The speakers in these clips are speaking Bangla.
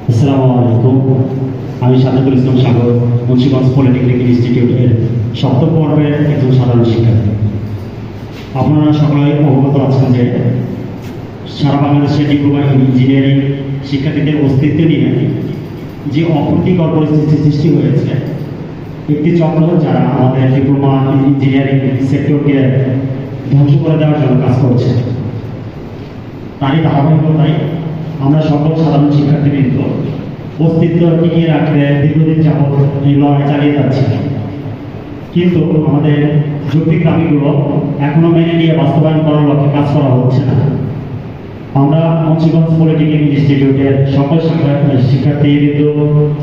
আসসালামু আলাইকুম। আমি সাদেকুল ইসলাম সাগর, মুন্সিগঞ্জ পলিটেকনিক ইনস্টিটিউটের সপ্তম পর্বের একজন সাধারণ শিক্ষার্থী। আপনারা সকলে অবগত আছেন যে সারা বাংলাদেশে ডিপ্লোমা ইঞ্জিনিয়ারিং শিক্ষার্থীদের অস্তিত্ব নিয়ে যে অপ্রীতিকর পরিস্থিতি সৃষ্টি হয়েছে, একটি চক্র যারা আমাদের ডিপ্লোমা ইঞ্জিনিয়ারিং সেক্টরকে ধ্বংস করে দেওয়ার জন্য কাজ করছে, তারই ধারাবাহিকতায় আমরা সকল সাধারণ শিক্ষার্থীবৃন্দ অস্তিত্ব টিকিয়ে রাখতে দীর্ঘদিন যাবৎ এই লড়াই চালিয়ে যাচ্ছি। কিন্তু আমাদের যৌক্তিক দাবিগুলো এখনো মেনে নিয়ে বাস্তবায়ন করার লক্ষ্যে কাজ করা হচ্ছে না। আমরা মুন্সিগঞ্জ পলিটেকনিক ইনস্টিটিউটের সকল শিক্ষার্থীবৃন্দ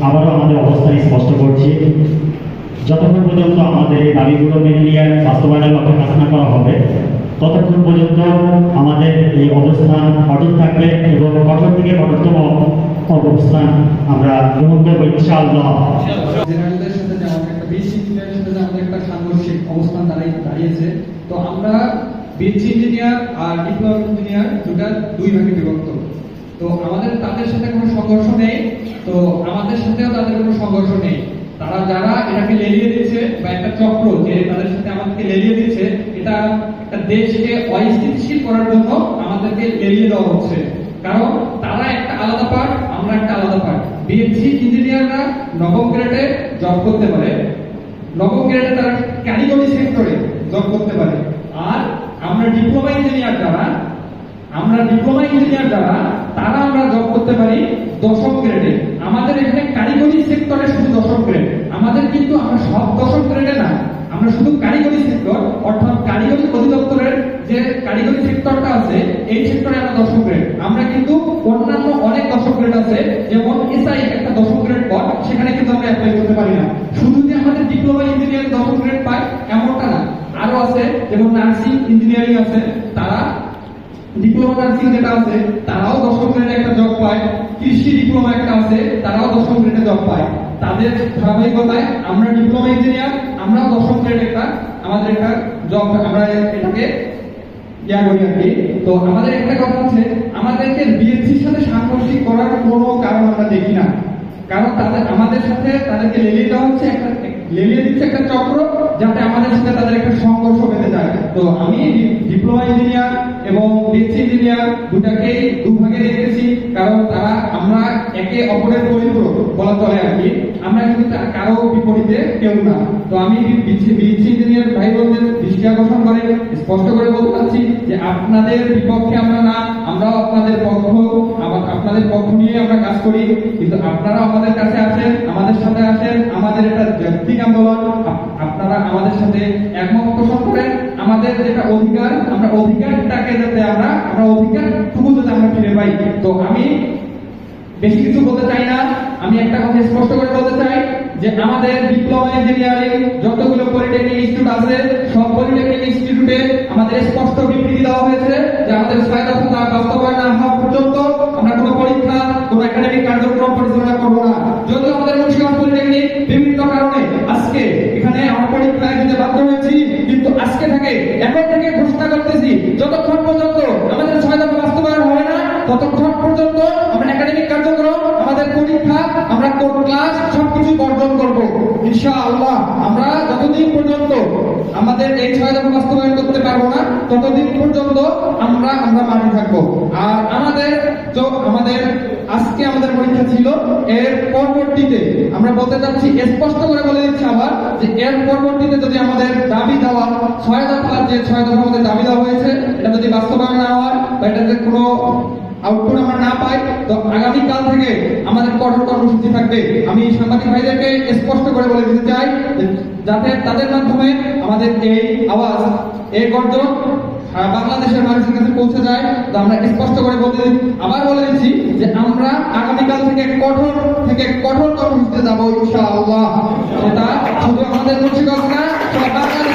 আবারও আমাদের অবস্থান স্পষ্ট করছি। যতক্ষণ পর্যন্ত আমাদের এই দাবিগুলো মেনে নিয়ে বাস্তবায়নের লক্ষ্যে কাজ না করা হবে, ততক্ষণ পর্যন্ত আমাদের এই অবস্থান অটুট থাকবে এবং কঠোর থেকে কঠোরতম অবস্থান আমরা গ্রহণ করবো ইনশাআল্লাহ। জেনারেলদের সাথে যে আমাদের একটা বিএসসি ইঞ্জিনিয়ারের সাথে যে আমাদের একটা সাংঘর্ষিক অবস্থান দাঁড়িয়েছে, তো আমরা বিএসসি ইঞ্জিনিয়ার আর ডিপ্লোমা ইঞ্জিনিয়ার দুই ভাগে বিভক্ত। তো আমাদের তাদের সাথে কোনো সংঘর্ষ নেই, তো আমাদের সাথেও তাদের কোনো সংঘর্ষ নেই। তারা যারা এটাকে লেলিয়ে দিচ্ছে বা একটা চক্র যে তাদের সাথে আমাদেরকে লেলিয়ে দিচ্ছে, এটা একটা দেশকে অস্থিতিশীল করার জন্য আমাদেরকে লেলিয়ে দেওয়া হচ্ছে। কারণ তারা একটা আলাদা পার্ট, আমরা একটা আলাদা পার্ট। বিএসসি ইঞ্জিনিয়াররা নবম গ্রেডে জব করতে পারে, নবম গ্রেডে তারা কারিগরি সেক্টরে জব করতে পারে। আর আমরা ডিপ্লোমা ইঞ্জিনিয়ার যারা তারা আমরা জব করতে পারি দশম গ্রেডে। আমাদের এখানে কারিগরি সেক্টরে শুধু দশম গ্রেড, আমাদের কিন্তু আমরা সব দশম গ্রেডে না, আমরা শুধু কারিগরি সেক্টর অর্থাৎ কারিগরি অধিদপ্তরের যে কারিগরি সেক্টরটা আছে এই সেক্টরে আমরা দশম গ্রেড। আমরা কিন্তু অন্যান্য অনেক দশম গ্রেড আছে, যেমন এসআই একটা দশম গ্রেড পদ, সেখানে কিন্তু আমরা অ্যাপ্লাই করতে পারি না। শুধু যে আমাদের ডিপ্লোমা ইঞ্জিনিয়ারিং দশম গ্রেড পায় এমনটা না, আরো আছে যেমন নার্সিং ইঞ্জিনিয়ারিং আছে, তারা ডিপ্লোমা নার্সিং যেটা আছে তারাও দশম গ্রেডে একটা জব পায়। কৃষি ডিপ্লোমা একটা আছে, তারাও দশম গ্রেডে জব পায়। তাদের ধারাবাহিকতায় আমরা ডিপ্লোমা ইঞ্জিনিয়ার আমরাও দশম গ্রেডে আমাদের একটা জব আমরা এটাকে করি আর কি। তো আমাদের একটা কথা আছে, আমাদেরকে বিএসসির সাথে সাংঘর্ষিক করার কোনো কারণ আমরা দেখি না। কারণ আমাদের সাথে তাদেরকে লেলিয়ে দেওয়া হচ্ছে, লেলিয়ে দিচ্ছে একটা চক্র, যাতে আমাদের সাথে তাদের একটা সংঘর্ষ বেঁধে যায়। তো আমি ডিপ্লোমা ইঞ্জিনিয়ার এবং বিএসসি ইঞ্জিনিয়ার দুটাকেই দুভাগে দেখেছি, কারণ আমরা একে অপরের পরিপূরক বলা চলে আর কি। আমরা কিন্তু কারো বিপরীতে কেউ না। তো আমি বিএসসি ইঞ্জিনিয়ার ভাই বোনদের দৃষ্টি আকর্ষণ করে স্পষ্ট করে বলতে চাচ্ছি যে আপনাদের বিপক্ষে আমরা না, আমরাও আপনাদের পক্ষ নিয়ে আমরা কাজ করি। কিন্তু আপনারা আমাদের কাছে আসেন, আমাদের সাথে আসেন, আমাদের এটা যৌক্তিক আন্দোলন। আপনারা আমাদের সাথে একমত পোষণ করেন, আমাদের যেটা অধিকার, আমরা অধিকারটাকে যাতে আমরা অধিকারটুকু যাতে আমরা ফিরে পাই। তো আমি বেশি কিছু বলতে চাই না, আমি একটা কথা স্পষ্ট করে বলতে চাই যে আমাদের ডিপ্লোমা ইঞ্জিনিয়ারিং যতগুলো পলিটেকনিক ইনস্টিটিউট আছে, সব পলিটেকনিক ইনস্টিটিউটে আমাদের স্পষ্ট বিবৃতি দেওয়া হয়েছে যে আমাদের ৬ দফা বাস্তবায়ন না হওয়া পর্যন্ত আমরা কোনো পরীক্ষা, কোনো একাডেমিক কার্যক্রম পরিচালনা করব না। যদিও আমাদের মুন্সিগঞ্জ পলিটেকনিক বিভিন্ন কারণে আজকে এখানে আমরা পরীক্ষা দিতে বাধ্য হয়েছি, কিন্তু আজকে এখন থেকে ঘোষণা করতেছি, যতক্ষণ পর্যন্ত আমাদের ৬ দফা বাস্তবায়ন হয় না ততক্ষণ পর্যন্ত আমরা একাডেমিক কার্যক্রম, আমাদের পরীক্ষা, আমরা কোর্ট ক্লাস সবকিছু বর্জন করব ইনশাআল্লাহ। আমরা যতদিন পর্যন্ত আমাদের এই ৬ দফা বাস্তবায়ন করতে পারবো না ততদিন পর্যন্ত আমরা মাঠে থাকবো। আর আজকে আমাদের পরীক্ষা ছিল, এর পরবর্তীতে আমরা বলতে চাচ্ছি, স্পষ্ট করে বলে দিচ্ছি আবার যে এর পরবর্তীতে যদি আমাদের দাবি দেওয়া ৬ দফা আমাদের দাবি দেওয়া হয়েছে এটা যদি বাস্তবায়ন না হয় বা এটাতে কোনো আউটপুট আমরা না পাই, তো আগামীকাল থেকে আমাদের কঠোর কর্মসূচি থাকবে। আমি সাংবাদিক ভাইদেরকে স্পষ্ট করে বলে দিতে চাই যাতে তাদের মাধ্যমে আমাদের এই আওয়াজ, এই গর্জন বাংলাদেশের মানুষের কাছে পৌঁছে যায়। তো আমরা স্পষ্ট করে আবার বলে দিচ্ছি যে আমরা আগামীকাল থেকে কঠোর কর্মসূচিতে যাবো ইনশাআল্লাহ। এটা শুধু আমাদের মুন্সিগঞ্জ না, বাংলাদেশের